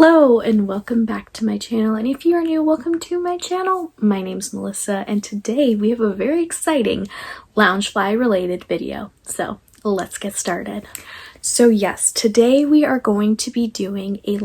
Hello and welcome back to my channel, and if you are new, welcome to my channel. My name's Melissa and today we have a very exciting Loungefly related video, so let's get started. So yes, today we are going to be doing a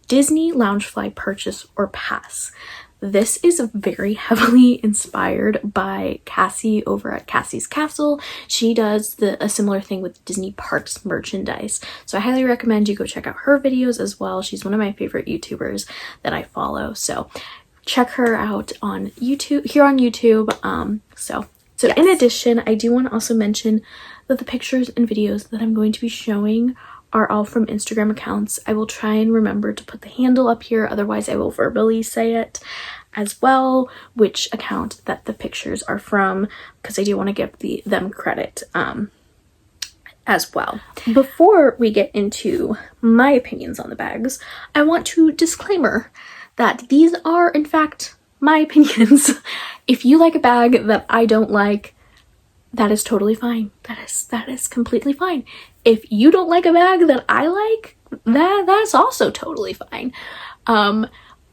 Disney Loungefly purchase or pass. This is very heavily inspired by Cassie over at Cassie's Castle. She does a similar thing with Disney Parks merchandise. So I highly recommend you go check out her videos as well. She's one of my favorite YouTubers that I follow. So check her out on YouTube, here on YouTube. So yes. In addition, I do want to also mention that the pictures and videos that I'm going to be showing are all from Instagram accounts. I will try and remember to put the handle up here, otherwise I will verbally say it as well, which account that the pictures are from, because I do want to give them credit as well. Before we get into my opinions on the bags, I want to disclaimer that these are in fact my opinions. If you like a bag that I don't like, that is totally fine. That is completely fine. If you don't like a bag that I like, that's also totally fine.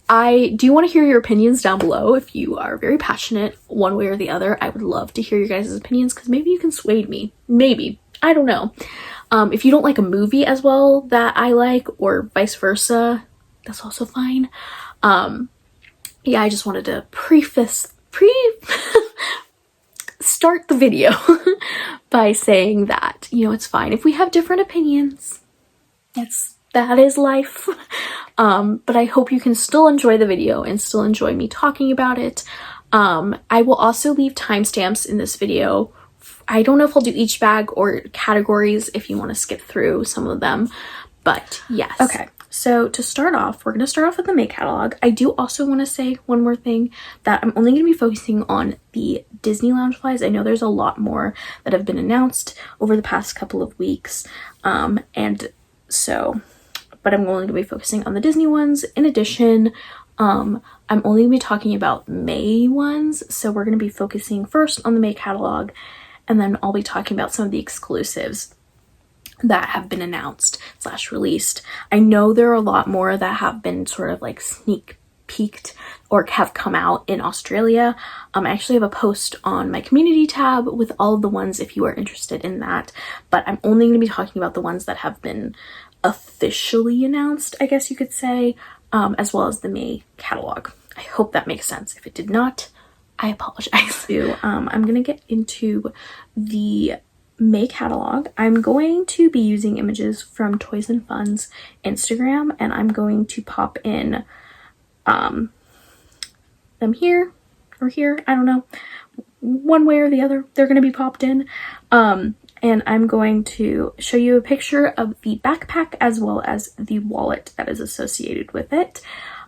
I do want to hear your opinions down below. If you are very passionate one way or the other, I would love to hear your guys' opinions, because maybe you can sway me. Maybe. I don't know. If you don't like a movie as well that I like, or vice versa, that's also fine. Yeah, I just wanted to start the video by saying that, you know, it's fine if we have different opinions. That is life. But I hope you can still enjoy the video and still enjoy me talking about it. I will also leave timestamps in this video. I don't know if I'll do each bag or categories if you want to skip through some of them, but yes. Okay. So to start off, we're going to start off with the May catalog. I do also want to say one more thing, that I'm only going to be focusing on the Disney Loungeflies. I know there's a lot more that have been announced over the past couple of weeks. But I'm only going to be focusing on the Disney ones. In addition, I'm only going to be talking about May ones. So we're going to be focusing first on the May catalog, and then I'll be talking about some of the exclusives that have been announced / released. I know there are a lot more that have been sort of like sneak peeked or have come out in Australia. I actually have a post on my community tab with all of the ones if you are interested in that, but I'm only going to be talking about the ones that have been officially announced, I guess you could say, as well as the May catalog. I hope that makes sense. If it did not, I apologize. I'm going to get into the May catalog. I'm going to be using images from Toys and Fun's Instagram, and I'm going to pop in them here or here. I don't know. One way or the other, they're going to be popped in. And I'm going to show you a picture of the backpack as well as the wallet that is associated with it.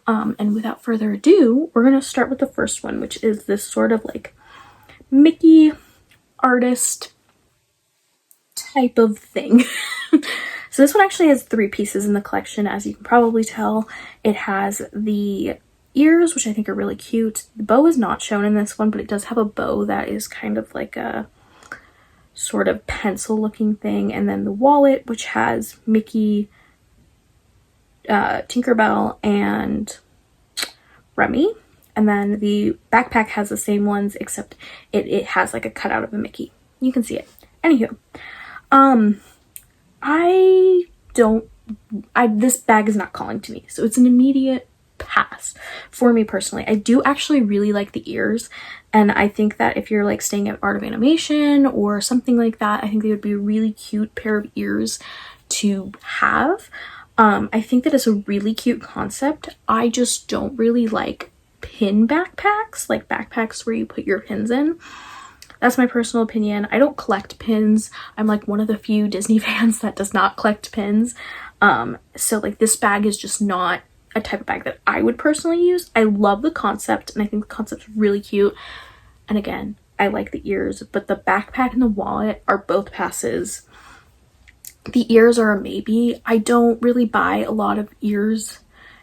And without further ado, we're going to start with the first one, which is this sort of like Mickey artist type of thing. So this one actually has 3 pieces in the collection, as you can probably tell. It has the ears, which I think are really cute. The bow is not shown in this one, but it does have a bow that is kind of like a sort of pencil looking thing, and then the wallet, which has Mickey, Tinkerbell, and Remy, and then the backpack has the same ones, except it has like a cutout of a Mickey. You can see it. Anywho, this bag is not calling to me, so it's an immediate pass for me personally. I do actually really like the ears, and I think that if you're like staying at Art of Animation or something like that, I think they would be a really cute pair of ears to have. I think that it's a really cute concept. I just don't really like pin backpacks, like backpacks where you put your pins in. That's my personal opinion. I don't collect pins. I'm like one of the few Disney fans that does not collect pins. So like this bag is just not a type of bag that I would personally use. I love the concept, and I think the concept's really cute. And again, I like the ears, but the backpack and the wallet are both passes. The ears are a maybe. I don't really buy a lot of ears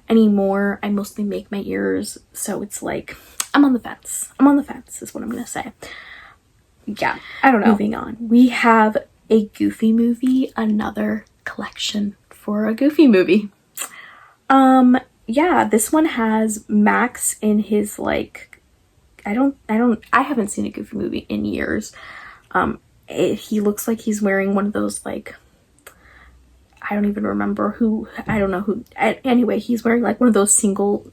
anymore. I mostly make my ears, so it's like I'm on the fence. I'm on the fence is what I'm gonna say. Yeah, I don't know. Moving on, we have a Goofy movie, another collection for a Goofy movie. Yeah, this one has Max in his, like, I haven't seen a Goofy movie in years. He looks like he's wearing one of those, like, I don't even remember who, I don't know who, anyway, he's wearing like one of those single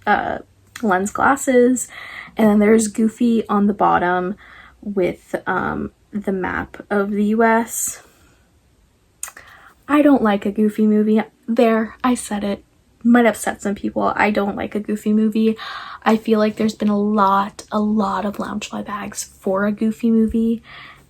lens glasses, and then there's Goofy on the bottom with the map of the US. I don't like a Goofy movie. There, I said it. Might upset some people. I don't like a Goofy movie. I feel like there's been a lot of Loungefly bags for a Goofy movie,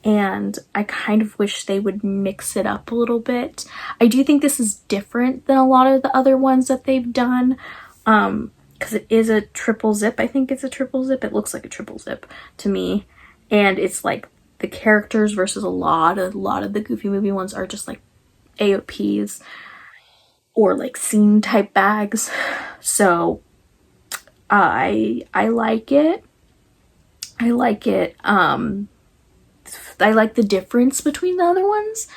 and I kind of wish they would mix it up a little bit. I do think this is different than a lot of the other ones that they've done, because it is a triple zip. I think it's a triple zip. It looks like a triple zip to me, and it's like the characters versus a lot of the Goofy movie ones are just like AOPs or like scene type bags. So I like it. I like it. I like the difference between the other ones.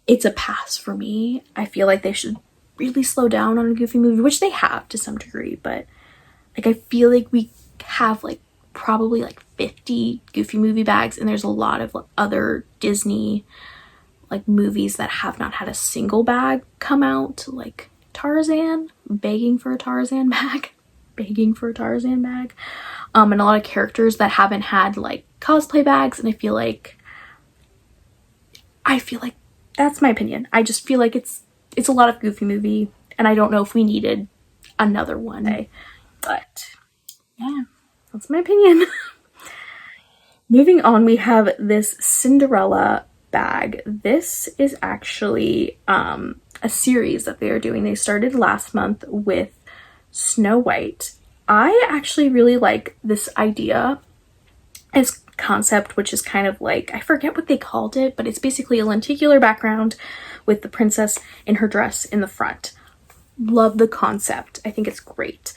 It's a pass for me. I feel like they should really slow down on a Goofy movie, which they have to some degree, but like I feel like we have like probably like 50 Goofy movie bags, and there's a lot of other Disney like movies that have not had a single bag come out, like Tarzan, begging for a Tarzan bag, and a lot of characters that haven't had like cosplay bags, and I feel like that's my opinion. I just feel like it's a lot of Goofy movie, and I don't know if we needed another one. But yeah, that's my opinion. Moving on, we have this Cinderella bag. This is actually a series that they are doing. They started last month with Snow White. I actually really like this idea, this concept, which is kind of like, I forget what they called it, but it's basically a lenticular background with the princess in her dress in the front. Love the concept. I think it's great.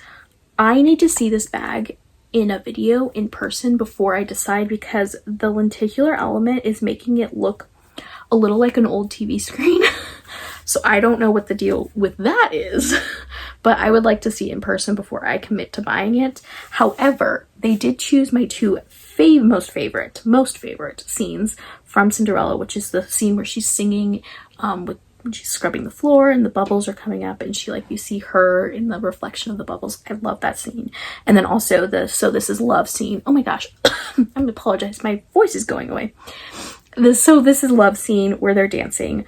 I need to see this bag in a video in person before I decide, because the lenticular element is making it look a little like an old TV screen. So I don't know what the deal with that is, but I would like to see it in person before I commit to buying it. However, they did choose my two most favorite scenes from Cinderella, which is the scene where she's singing when she's scrubbing the floor and the bubbles are coming up, and she, like, you see her in the reflection of the bubbles. I love that scene. And then also the So This Is Love scene. Oh my gosh, I'm gonna apologize, my voice is going away. The So This Is Love scene where they're dancing.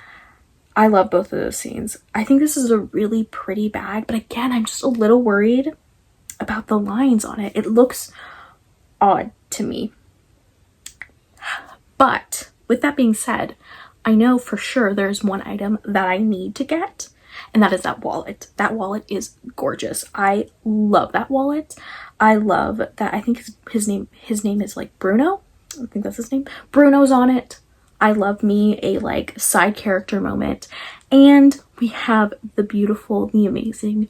I love both of those scenes. I think this is a really pretty bag, but again, I'm just a little worried about the lines on it. It looks odd to me. But with that being said, I know for sure there's one item that I need to get, and that is that wallet. That wallet is gorgeous. I love that wallet. I love that. I think his name is like Bruno. I think that's his name. Bruno's on it. I love me a like side character moment. And we have the beautiful, the amazing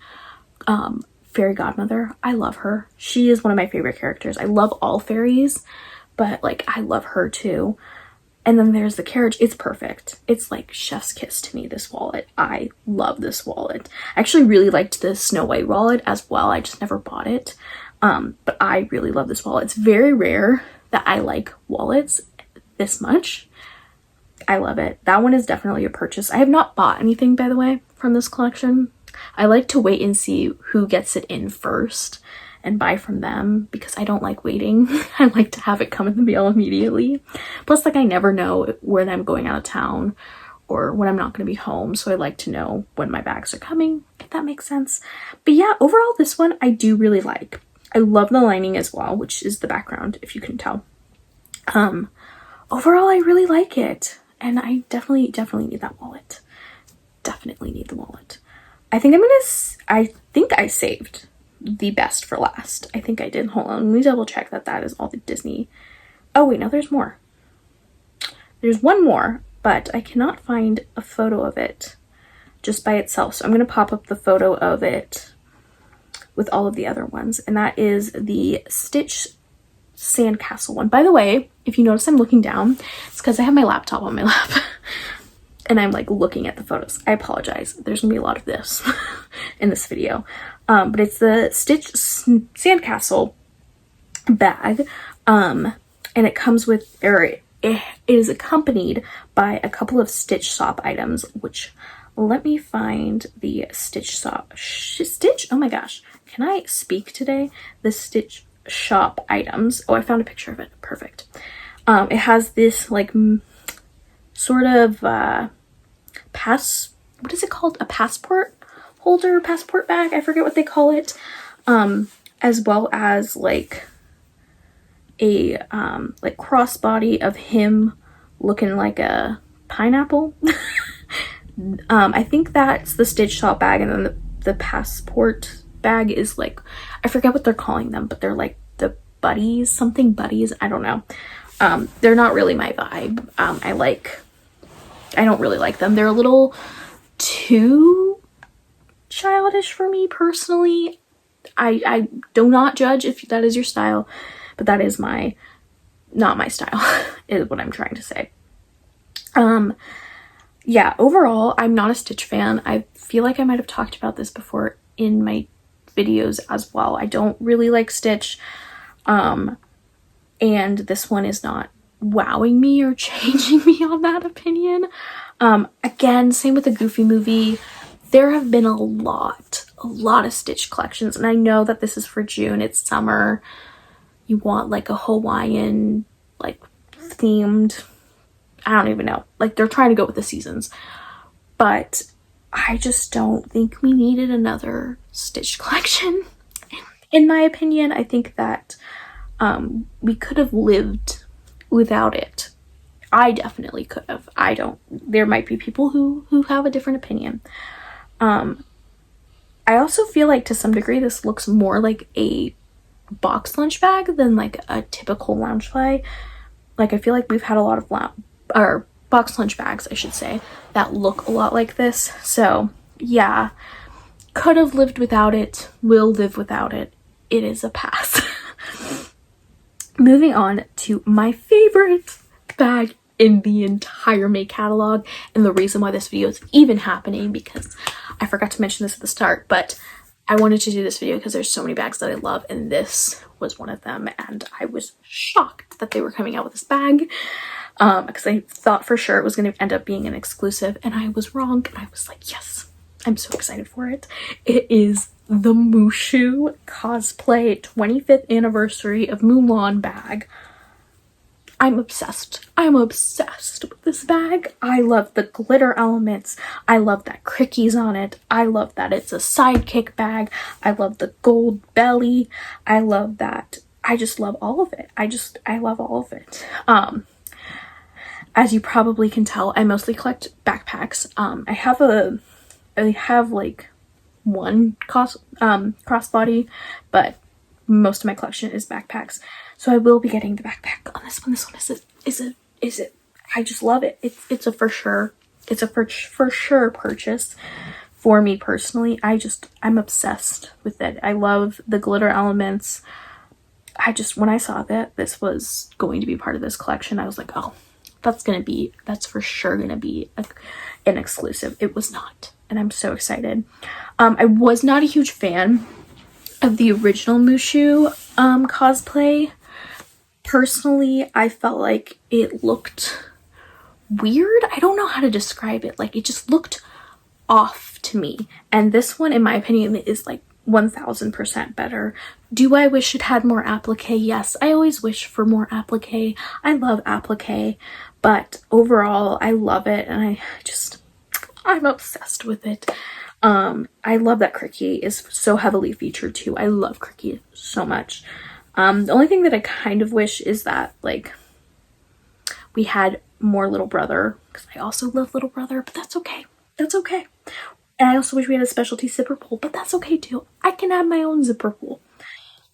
fairy godmother. I love her. She is one of my favorite characters. I love all fairies, but like I love her too. And then there's the carriage. It's perfect. It's like chef's kiss to me, this wallet. I love this wallet. I actually really liked the Snow White wallet as well. I just never bought it. But I really love this wallet. It's very rare that I like wallets this much. I love it. That one is definitely a purchase. I have not bought anything, by the way, from this collection. I like to wait and see who gets it in first and buy from them, because I don't like waiting. I like to have it come in the mail immediately. Plus, like, I never know when I'm going out of town or when I'm not going to be home, so I like to know when my bags are coming, if that makes sense. But yeah, overall, this one I do really like. I love the lining as well, which is the background, if you can tell. Overall, I really like it, and I definitely need that wallet. Definitely need the wallet. I think I saved the best for last. I think I did. Hold on, let me double check that is all the Disney. Oh wait, no, there's more. There's one more, but I cannot find a photo of it just by itself. So I'm going to pop up the photo of it with all of the other ones. And that is the Stitch Sandcastle one. By the way, if you notice I'm looking down, it's because I have my laptop on my lap. and I'm like looking at the photos. I apologize. There's gonna be a lot of this in this video. But it's the Stich Sandcastle bag. And it comes with, or it is accompanied by a couple of Stitch shop items, which, let me find the Stitch shop. Stitch? Oh my gosh. Can I speak today? The Stitch shop items. Oh, I found a picture of it. Perfect. It has this like sort of what is it called? A passport holder, passport bag? I forget what they call it. As well as like a like crossbody of him looking like a pineapple. I think that's the Stitch shop bag, and then the passport bag is like, I forget what they're calling them, but they're like the buddies, something buddies, I don't know. They're not really my vibe. I don't really like them. They're a little too childish for me personally. I do not judge if that is your style, but that is not my style, is what I'm trying to say. Yeah, overall, I'm not a Stitch fan. I feel like I might have talked about this before in my videos as well. I don't really like Stitch. And this one is not wowing me or changing me on that opinion. Again, same with the Goofy movie. There have been a lot of Stitch collections, and I know that this is for June. It's summer. You want like a Hawaiian, like themed, I don't even know. Like they're trying to go with the seasons, but I just don't think we needed another Stitch collection. In my opinion, I think that we could have lived without it. I definitely could have. There might be people who have a different opinion. I also feel like to some degree this looks more like a box lunch bag than like a typical Loungefly. Like I feel like we've had a lot of box lunch bags, I should say, that look a lot like this. So yeah, could have lived without it, will live without it. It is a pass. Moving on to my favorite bag in the entire May catalog, and the reason why this video is even happening, because I forgot to mention this at the start, but I wanted to do this video because there's so many bags that I love, and this was one of them, and I was shocked that they were coming out with this bag, because I thought for sure it was going to end up being an exclusive, and I was wrong, and I was like, yes, I'm so excited for it. It is the Mushu Cosplay 25th Anniversary of Mulan bag. I'm obsessed. I'm obsessed with this bag. I love the glitter elements. I love that Cricky's on it. I love that it's a sidekick bag. I love the gold belly. I love that. I just love all of it. I love all of it. As you probably can tell, I mostly collect backpacks. I have like one crossbody, but most of my collection is backpacks. So I will be getting the backpack on this one. This one is it. I just love it. It's a for sure purchase for me personally. I'm obsessed with it. I love the glitter elements. When I saw that this was going to be part of this collection, I was like, oh, that's for sure gonna be an exclusive. It was not, and I'm so excited. I was not a huge fan of the original Mushu cosplay. Personally, I felt like it looked weird. I don't know how to describe it. Like, it just looked off to me. And this one, in my opinion, is like 1000% better. Do I wish it had more applique? Yes, I always wish for more applique. I love applique, but overall, I love it, and I'm obsessed with it. I love that Cricky is so heavily featured too. I love Cricky so much. The only thing that I kind of wish is that, like, we had more Little Brother, because I also love Little Brother, but that's okay. That's okay. And I also wish we had a specialty zipper pull, but that's okay too. I can have my own zipper pull.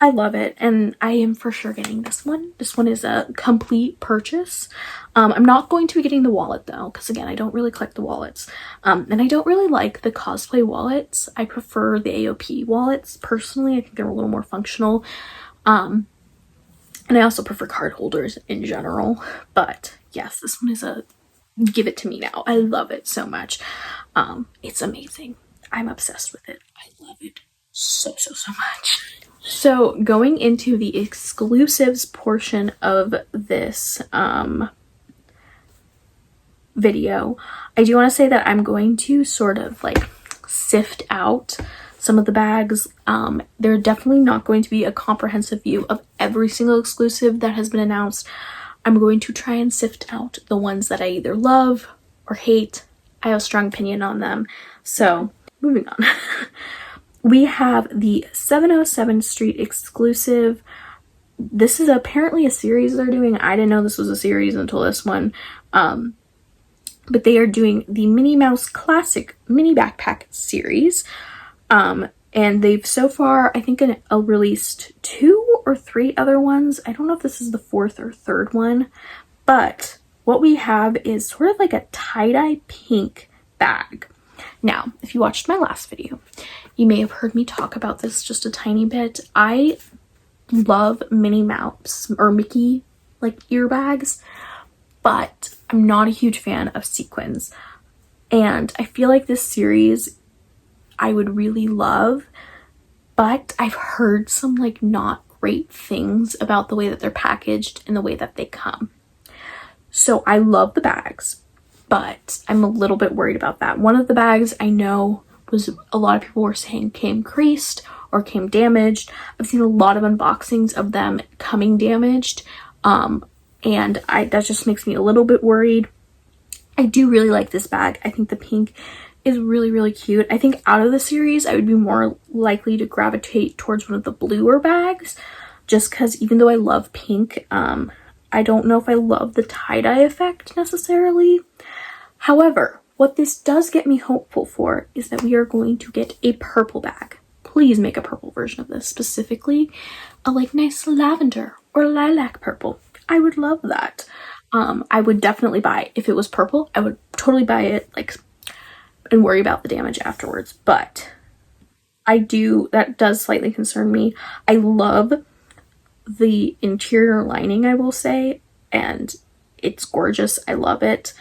I love it, and I am for sure getting this one. This one is a complete purchase. I'm not going to be getting the wallet though, because again, I don't really collect the wallets. And I don't really like the cosplay wallets. I prefer the AOP wallets. Personally, I think they're a little more functional. And I also prefer card holders in general. But yes, this one is a give it to me now. I love it so much. It's amazing. I'm obsessed with it. I love it so much. So going into the exclusives portion of this video, I do want to say that I'm going to sort of like sift out some of the bags. They're definitely not going to be a comprehensive view of every single exclusive that has been announced. I'm going to try and sift out the ones that I either love or hate. I have a strong opinion on them. So moving on. We have the 707 Street exclusive. This is apparently a series they're doing. I didn't know this was a series until this one. But they are doing the Minnie Mouse Classic Mini Backpack series. And they've so far, I think, released 2 or 3 other ones. I don't know if this is the 4th or 3rd one. But what we have is sort of like a tie-dye pink bag. Now, if you watched my last video, you may have heard me talk about this just a tiny bit. I love Minnie Mouse or Mickey like ear bags, but I'm not a huge fan of sequins. And I feel like this series I would really love, but I've heard some like not great things about the way that they're packaged and the way that they come. So I love the bags, but I'm a little bit worried about that. One of the bags I know was a lot of people were saying came creased or came damaged. I've seen a lot of unboxings of them coming damaged, and that just makes me a little bit worried. I do really like this bag. I think the pink is really cute. I think out of the series I would be more likely to gravitate towards one of the bluer bags, just because even though I love pink, I don't know if I love the tie-dye effect necessarily. However, what this does get me hopeful for is that we are going to get a purple bag. Please make a purple version of this, specifically a like nice lavender or lilac purple. I would love that. I would definitely buy it. If it was purple, I would totally buy it, like, and worry about the damage afterwards. But that does slightly concern me. I love the interior lining, I will say, and it's gorgeous. I love it.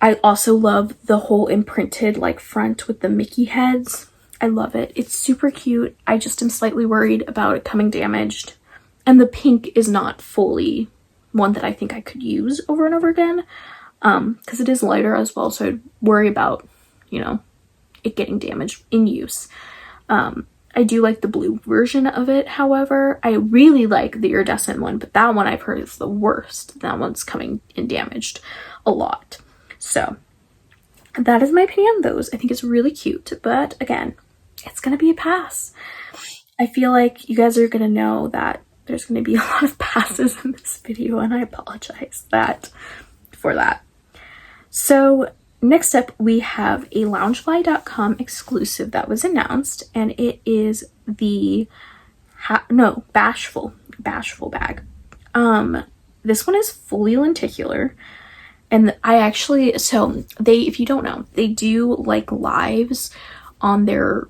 I also love the whole imprinted like front with the Mickey heads. I love it. It's super cute. I just am slightly worried about it coming damaged. And the pink is not fully one that I think I could use over and over again, because it is lighter as well, so I'd worry about, you know, it getting damaged in use. I do like the blue version of it, however. I really like the iridescent one, but that one I've heard is the worst. That one's coming in damaged a lot. So that is my opinion on those. I think it's really cute, but again, it's gonna be a pass. I feel like you guys are gonna know that there's gonna be a lot of passes in this video, and I apologize for that. So next up, we have a Loungefly.com exclusive that was announced, and it is the Bashful bag. This one is fully lenticular, and if you don't know, they do like lives on their,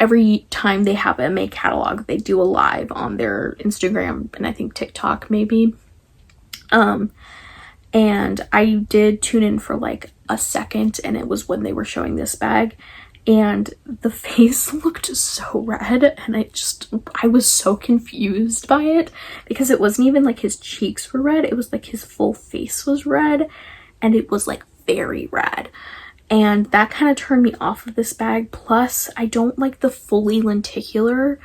every time they have a May catalog, they do a live on their Instagram and I think TikTok maybe. And I did tune in for like a second, and it was when they were showing this bag, and the face looked so red, and I was so confused by it, because it wasn't even like his cheeks were red, it was like his full face was red, and it was like very red, and that kind of turned me off of this bag. Plus I don't like the fully lenticular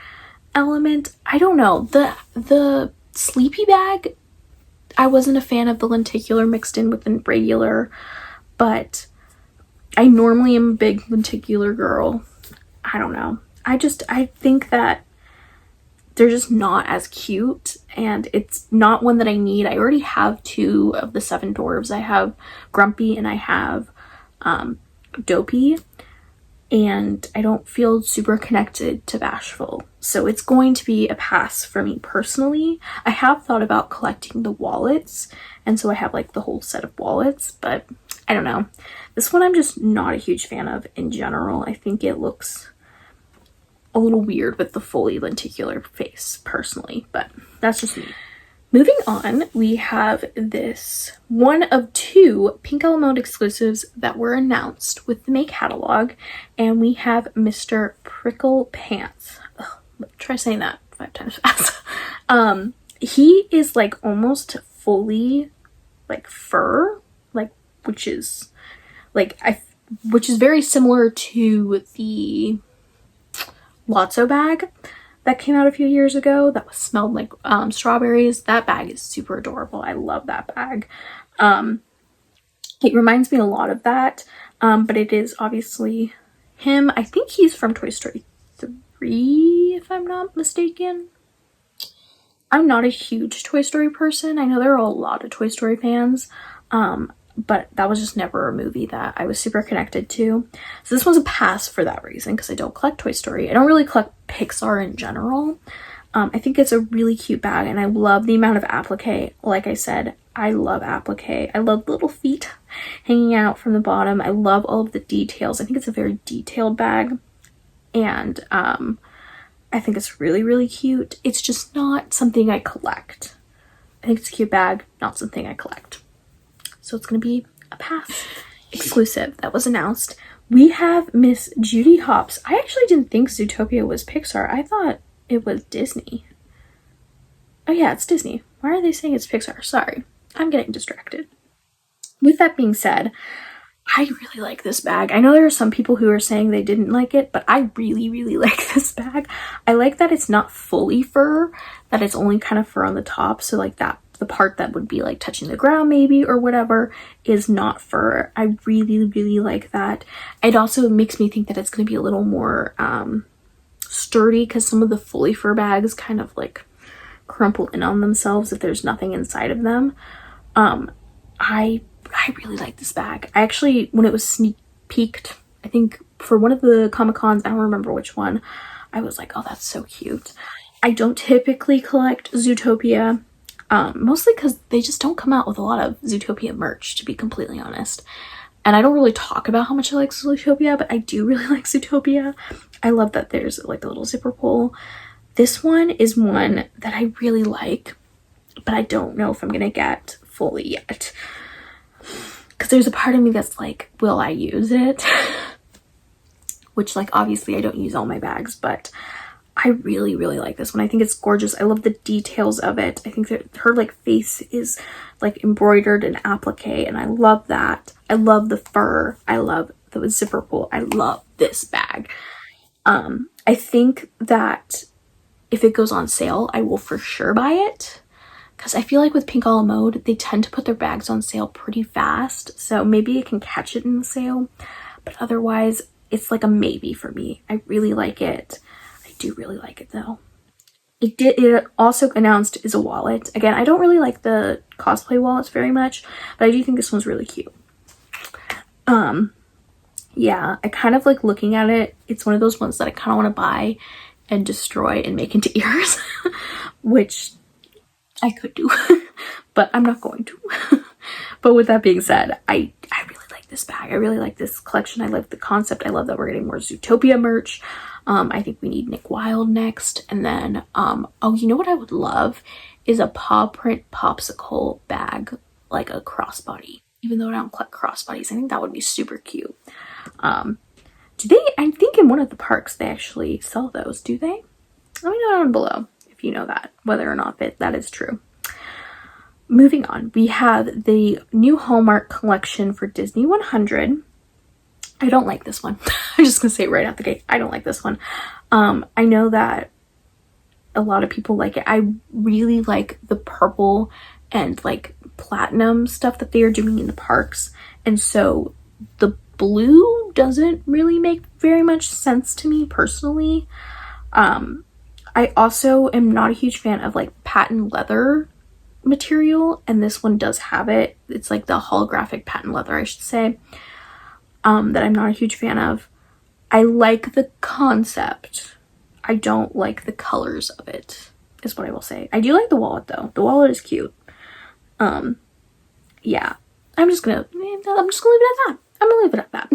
element. I don't know, the sleepy bag, I wasn't a fan of the lenticular mixed in with the regular, but I normally am a big lenticular girl. I don't know. I think that they're just not as cute, and it's not one that I need. I already have 2 of the 7 dwarves. I have Grumpy and I have Dopey, and I don't feel super connected to Bashful. So it's going to be a pass for me personally. I have thought about collecting the wallets, and so I have like the whole set of wallets, but I don't know. This one I'm just not a huge fan of in general. I think it looks a little weird with the fully lenticular face personally, but that's just me. Moving on, we have this one of 2 Pink Mode exclusives that were announced with the May catalog, and we have Mr. PricklePants. Try saying that 5 times fast. He is like almost fully like fur, like which is very similar to the Lotso bag that came out a few years ago that smelled like strawberries. That bag is super adorable. I love that bag. It reminds me a lot of that, but it is obviously him. I think he's from Toy Story 3, if I'm not mistaken. I'm not a huge Toy Story person. I know there are a lot of Toy Story fans, but that was just never a movie that I was super connected to. So this was a pass for that reason, because I don't collect Toy Story. I don't really collect Pixar in general. I think it's a really cute bag, and I love the amount of applique. Like I said, I love applique. I love little feet hanging out from the bottom. I love all of the details. I think it's a very detailed bag, and I think it's really, really cute. It's just not something I collect. I think it's a cute bag, not something I collect. So it's going to be a pass exclusive that was announced. We have Miss Judy Hopps. I actually didn't think Zootopia was Pixar. I thought it was Disney. Oh yeah, it's Disney. Why are they saying it's Pixar? Sorry, I'm getting distracted. With that being said, I really like this bag. I know there are some people who are saying they didn't like it, but I really, really like this bag. I like that it's not fully fur, that it's only kind of fur on the top. So like that, the part that would be like touching the ground maybe or whatever is not fur. I really, really like that. It also makes me think that it's going to be a little more sturdy, because some of the fully fur bags kind of like crumple in on themselves if there's nothing inside of them. I really like this bag. I actually, when it was sneak peeked, I think for one of the Comic-Cons, I don't remember which one, I was like, oh, that's so cute. I don't typically collect Zootopia, mostly because they just don't come out with a lot of Zootopia merch, to be completely honest. And I don't really talk about how much I like Zootopia, but I do really like Zootopia. I love that there's like the little zipper pull. This one is one that I really like, but I don't know if I'm gonna get fully yet. Because there's a part of me that's like, will I use it? Which, like, obviously I don't use all my bags, but I really, really like this one. I think it's gorgeous. I love the details of it. I think that her, like, face is, like, embroidered in applique, and I love that. I love the fur. I love the zipper pull. I love this bag. I think that if it goes on sale, I will for sure buy it. Because I feel like with Pink Mode, they tend to put their bags on sale pretty fast. So maybe I can catch it in the sale. But otherwise, it's like a maybe for me. I really like it. I do really like it though. It also announced is a wallet. Again, I don't really like the cosplay wallets very much, but I do think this one's really cute. Yeah, I kind of like looking at it. It's one of those ones that I kind of want to buy and destroy and make into ears, which I could do, but I'm not going to. But with that being said, I really like this bag. I really like this collection. I love the concept. I love that we're getting more Zootopia merch. I think we need Nick Wilde next. And then, oh, you know what I would love is a paw print popsicle bag, like a crossbody. Even though I don't collect crossbodies, I think that would be super cute. Do they, I think in one of the parks they actually sell those, do they? Let me know down below if you know that, whether or not that is true. Moving on, we have the new Hallmark collection for Disney 100. I don't like this one. I'm just gonna say it right out the gate. I don't like this one. I know that a lot of people like it. I really like the purple and like platinum stuff that they are doing in the parks. And so the blue doesn't really make very much sense to me personally. I also am not a huge fan of like patent leather material, and this one does have it. It's like the holographic patent leather, I should say, that I'm not a huge fan of. I like the concept. I don't like the colors of it, is what I will say. I do like the wallet though. The wallet is cute. Yeah, I'm just gonna leave it at that. I'm gonna leave it at that.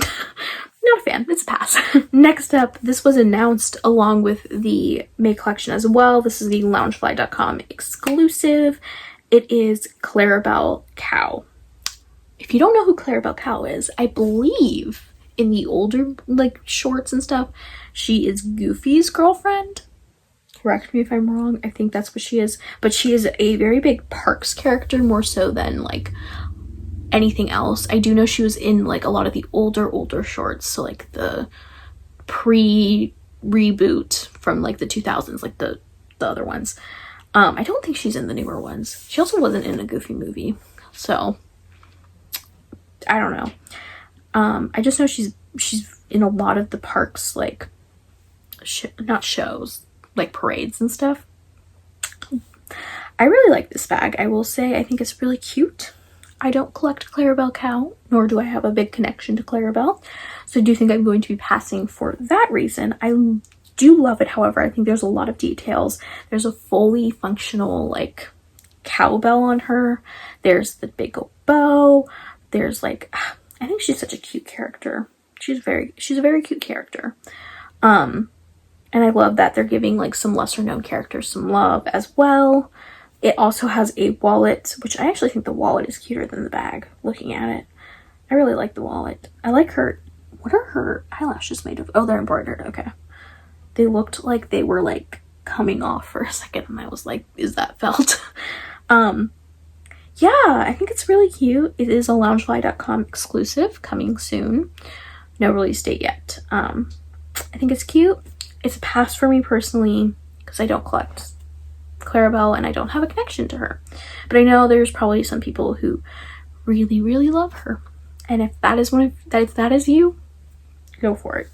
not a fan. It's a pass. Next up, this was announced along with the May collection as well. This is the Loungefly.com exclusive. It is Clarabelle Cow. If you don't know who Clarabelle Cow is, I believe in the older like shorts and stuff, she is Goofy's girlfriend. Correct me if I'm wrong. I think that's what she is. But she is a very big Parks character, more so than like anything else. I do know she was in like a lot of the older shorts, so like the pre-reboot from like the 2000s, like the other ones. I don't think she's in the newer ones. She also wasn't in a Goofy movie, so I don't know. I just know she's in a lot of the Parks like not shows, like parades and stuff. I really like this bag. I will say I think it's really cute. I don't collect Clarabelle Cow, nor do I have a big connection to Clarabelle, so I do think I'm going to be passing for that reason. I do love it, however. I think there's a lot of details. There's a fully functional like cowbell on her. There's the big old bow. There's like, I think she's such a cute character. She's a very cute character. And I love that they're giving like some lesser known characters some love as well. It also has a wallet, which I actually think the wallet is cuter than the bag, looking at it. I really like the wallet. I like her. What are her eyelashes made of? Oh, they're embroidered. Okay. They looked like they were like coming off for a second, and I was like, is that felt? Yeah, I think it's really cute. It is a Loungefly.com exclusive, coming soon. No release date yet. I think it's cute. It's a pass for me personally, because I don't collect Clarabelle and I don't have a connection to her. But I know there's probably some people who really, really love her. And if that is if that is you, go for it.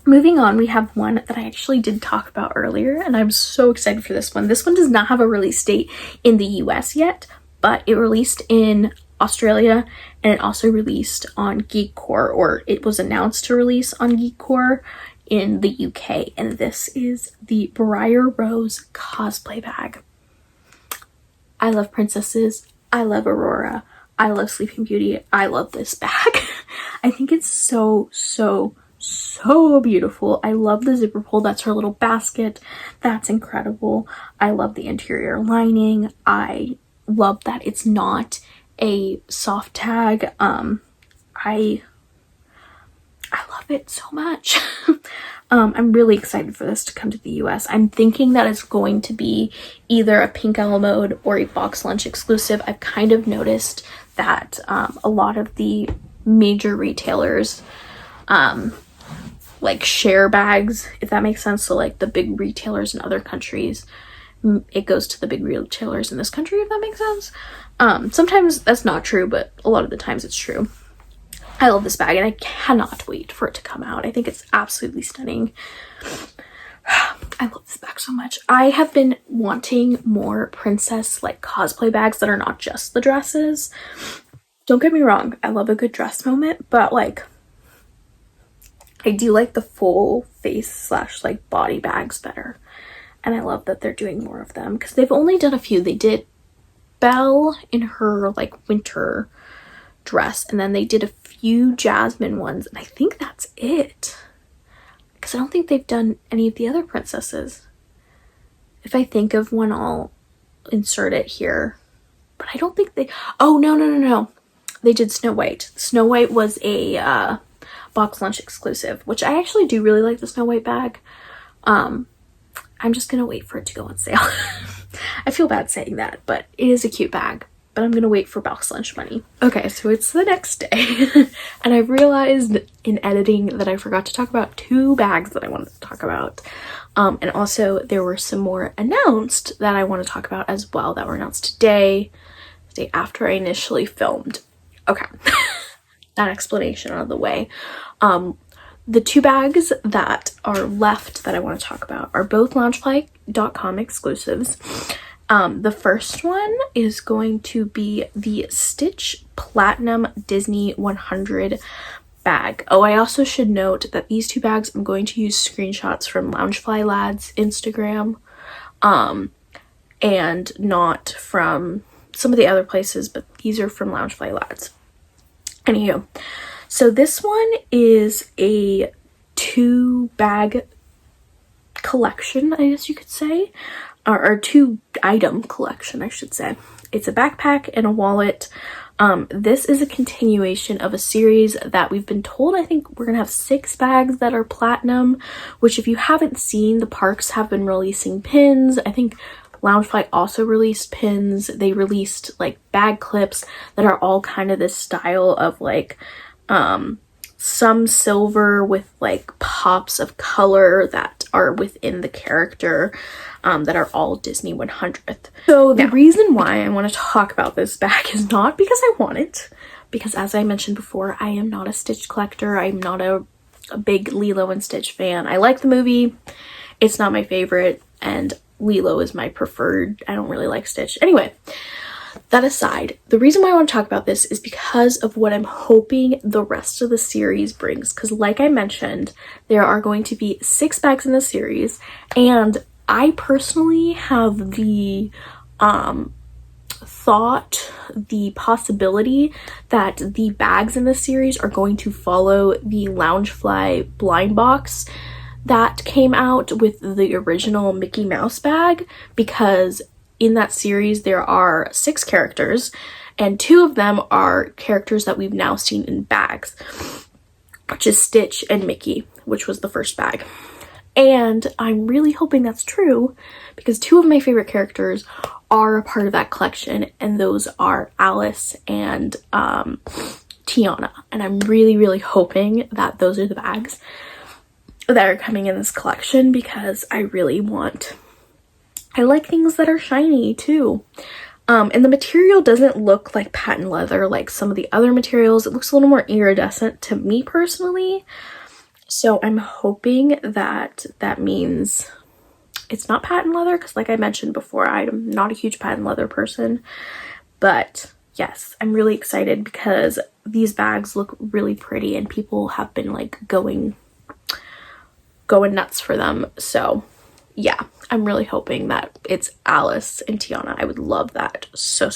Moving on, we have one that I actually did talk about earlier, and I'm so excited for this one. This one does not have a release date in the US yet, but it released in Australia, and it also released on Geekcore, or it was announced to release on Geekcore in the UK, and this is the Briar Rose cosplay bag. I love princesses. I love Aurora. I love Sleeping Beauty. I love this bag. I think it's so beautiful. I love the zipper pull. That's her little basket. That's incredible. I love the interior lining. I love that it's not a soft tag. I love it so much. I'm really excited for this to come to the US. I'm thinking that it's going to be either a Pink Owl mode or a box lunch exclusive. I've kind of noticed that a lot of the major retailers like share bags, if that makes sense. So like the big retailers in other countries, it goes to the big retailers in this country, if that makes sense. Sometimes that's not true, but a lot of the times it's true. I love this bag and I cannot wait for it to come out. I think it's absolutely stunning. I love this bag so much. I have been wanting more princess like cosplay bags that are not just the dresses. Don't get me wrong, I love a good dress moment, but like I do like the full face slash like body bags better. And I love that they're doing more of them because they've only done a few. They did Belle in her like winter dress, and then they did a few Jasmine ones, and I think that's it. Because I don't think they've done any of the other princesses. If I think of one, I'll insert it here. But I don't think they... Oh, no. They did Snow White. Snow White was a box lunch exclusive, which I actually do really like the Snow White bag. I'm just going to wait for it to go on sale. I feel bad saying that, but it is a cute bag. But I'm going to wait for box lunch money. Okay, so it's the next day. And I realized in editing that I forgot to talk about two bags that I wanted to talk about. And also there were some more announced that I want to talk about as well that were announced today, the day after I initially filmed. Okay, that explanation out of the way. The two bags that are left that I want to talk about are both Loungefly.com exclusives. The first one is going to be the Stich Platinum Disney 100 bag. Oh, I also should note that these two bags I'm going to use screenshots from Loungefly Lad's Instagram, and not from some of the other places, but these are from Loungefly Lad's. Anywho, So this one is a 2-bag collection, I guess you could say, or 2-item collection, I should say. It's a backpack and a wallet. This is a continuation of a series that we've been told, I think we're gonna have 6 bags that are platinum, which if you haven't seen, the parks have been releasing pins. I think Loungefly also released pins. They released like bag clips that are all kind of this style of like some silver with like pops of color that are within the character, that are all Disney 100th. So the reason why I want to talk about this bag is not because I want it, because as I mentioned before, I am not a Stitch collector. I'm not a big Lilo and Stitch fan. I like the movie. It's not my favorite, and Lilo is my preferred. I don't really like Stitch. Anyway, that aside, the reason why I want to talk about this is because of what I'm hoping the rest of the series brings. Because like I mentioned, there are going to be 6 bags in the series, and I personally have the the possibility that the bags in the series are going to follow the Loungefly blind box that came out with the original Mickey Mouse bag, because in that series there are 6 characters and 2 of them are characters that we've now seen in bags, which is Stitch and Mickey, which was the first bag. And I'm really hoping that's true, because 2 of my favorite characters are a part of that collection, and those are Alice and Tiana. And I'm really hoping that those are the bags that are coming in this collection, because I like things that are shiny too. And the material doesn't look like patent leather like some of the other materials. It looks a little more iridescent to me personally. So I'm hoping that that means it's not patent leather, because like I mentioned before, I'm not a huge patent leather person. But yes, I'm really excited because these bags look really pretty and people have been like going nuts for them. So yeah, I'm really hoping that it's Alice and Tiana. I would love that so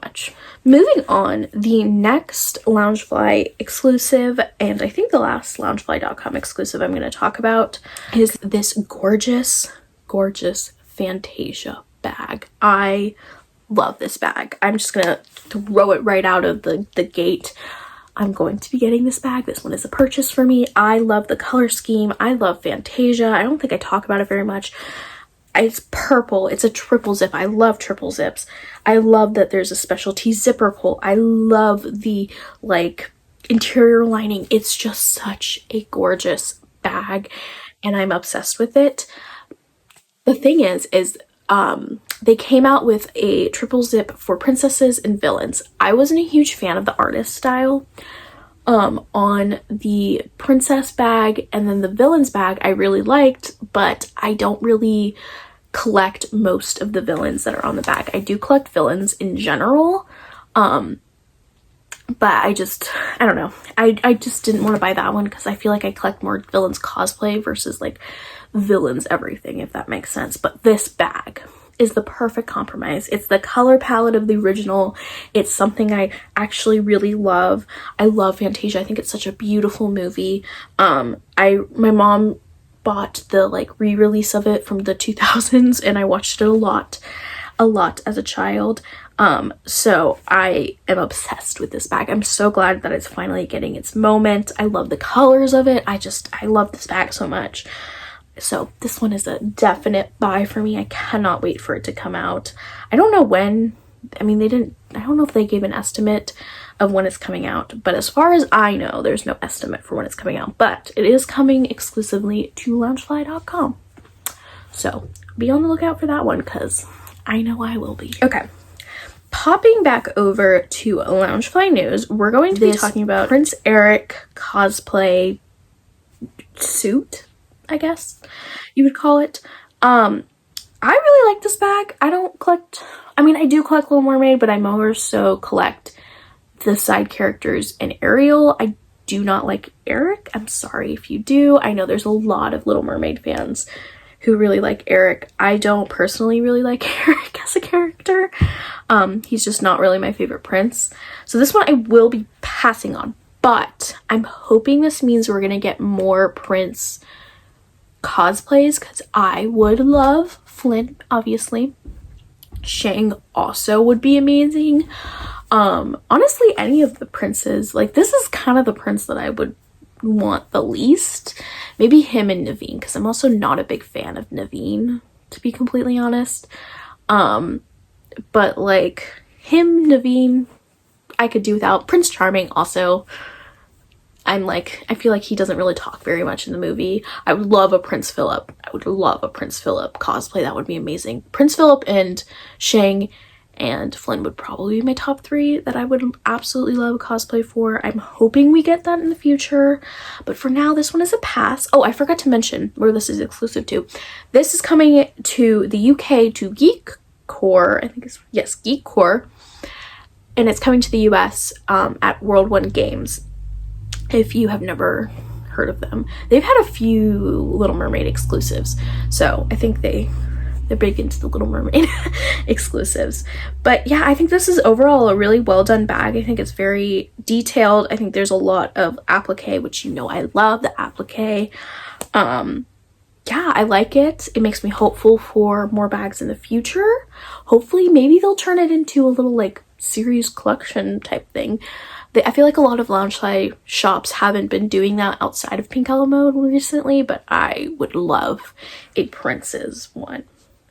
much. Moving on, the next Loungefly exclusive, and I think the last Loungefly.com exclusive I'm going to talk about, is this gorgeous Fantasia bag. I love this bag. I'm just going to throw it right out of the gate. I'm going to be getting this bag. This one is a purchase for me. I love the color scheme. I love Fantasia. I don't think I talk about it very much. It's purple. It's a triple zip. I love triple zips. I love that there's a specialty zipper pull. I love the like interior lining. It's just such a gorgeous bag and I'm obsessed with it. The thing is they came out with a triple zip for princesses and villains. I wasn't a huge fan of the artist style on the princess bag, and then the villains bag I really liked, but I don't really collect most of the villains that are on the bag. I do collect villains in general, but I don't know. I just didn't want to buy that one because I feel like I collect more villains cosplay versus like villains everything, if that makes sense. But this bag is the perfect compromise. It's the color palette of the original. It's something I actually really love. I love Fantasia. I think it's such a beautiful movie. My mom bought the like re-release of it from the 2000s and I watched it a lot as a child. So I am obsessed with this bag. I'm so glad that it's finally getting its moment. I love the colors of it. I love this bag so much. So this one is a definite buy for me. I cannot wait for it to come out. I don't know when. I mean, I don't know if they gave an estimate of when it's coming out, but as far as I know, there's no estimate for when it's coming out, but it is coming exclusively to Loungefly.com. So be on the lookout for that one because I know I will be. Okay. Popping back over to Loungefly news, we're going to be talking about Prince Eric cosplay suit, I guess you would call it. I really like this bag. I do collect Little Mermaid, but I more so collect the side characters and Ariel. I do not like Eric. I'm sorry if you do. I know there's a lot of Little Mermaid fans who really like Eric. I don't personally really like Eric as a character. He's just not really my favorite prince. So this one I will be passing on. but I'm hoping this means we're gonna get more Prince cosplays, because I would love Flynn, obviously. Shang also would be amazing. Honestly, any of the princes, like, this is kind of the prince that I would want the least. Maybe him and Naveen, because I'm also not a big fan of Naveen, to be completely honest. But like him, Naveen, I could do without. Prince Charming also, I feel like he doesn't really talk very much in the movie. I would love a Prince Philip. I would love a Prince Philip cosplay. That would be amazing. Prince Philip and Shang and Flynn would probably be my top 3 that I would absolutely love a cosplay for. I'm hoping we get that in the future. But for now, this one is a pass. Oh, I forgot to mention where this is exclusive to. This is coming to the UK to Geek Core. I think it's, yes, Geek Core. And it's coming to the US at World 1 Games. If you have never heard of them, they've had a few Little Mermaid exclusives, so I think they're big into the Little Mermaid exclusives. But yeah, I think this is overall a really well done bag. I think it's very detailed. I think there's a lot of applique, which you know I love the applique. Yeah, I like it. It makes me hopeful for more bags in the future. Hopefully, maybe they'll turn it into a little like series collection type thing. I feel like a lot of Loungefly shops haven't been doing that outside of Pink Mode recently, but I would love a Prince's one.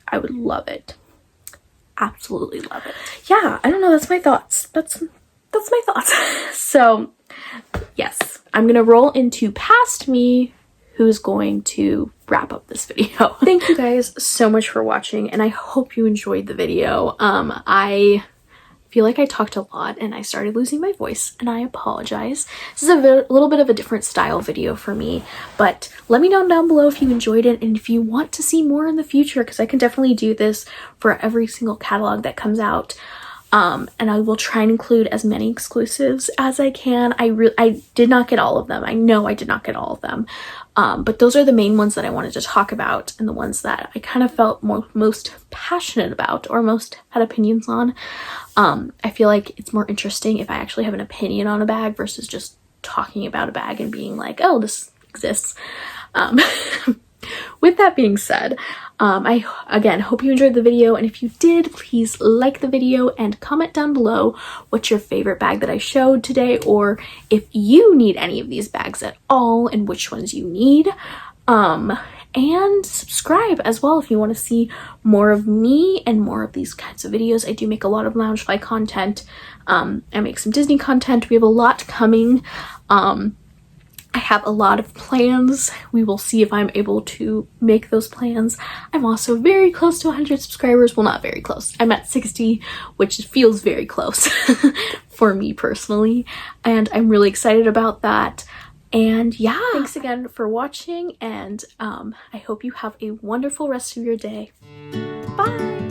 I would love it. Absolutely love it. Yeah, I don't know, that's my thoughts. That's my thoughts. So, yes, I'm gonna roll into Past Me, who's going to wrap up this video. Thank you guys so much for watching, and I hope you enjoyed the video. I feel like I talked a lot and I started losing my voice, and I apologize. This is a little bit of a different style video for me, but let me know down below if you enjoyed it and if you want to see more in the future, because I can definitely do this for every single catalog that comes out. And I will try and include as many exclusives as I can. I did not get all of them. I know I did not get all of them. But those are the main ones that I wanted to talk about, and the ones that I kind of felt most passionate about or most had opinions on. I feel like it's more interesting if I actually have an opinion on a bag versus just talking about a bag and being like, oh, this exists. With that being said, I again hope you enjoyed the video, and if you did, please like the video and comment down below what's your favorite bag that I showed today, or if you need any of these bags at all and which ones you need. And subscribe as well if you want to see more of me and more of these kinds of videos. I do make a lot of Loungefly content. I make some Disney content. We have a lot coming. I have a lot of plans. We will see if I'm able to make those plans. I'm also very close to 100 subscribers. Well, not very close. I'm at 60, which feels very close for me personally. And I'm really excited about that. And yeah, thanks again for watching, and I hope you have a wonderful rest of your day. Bye!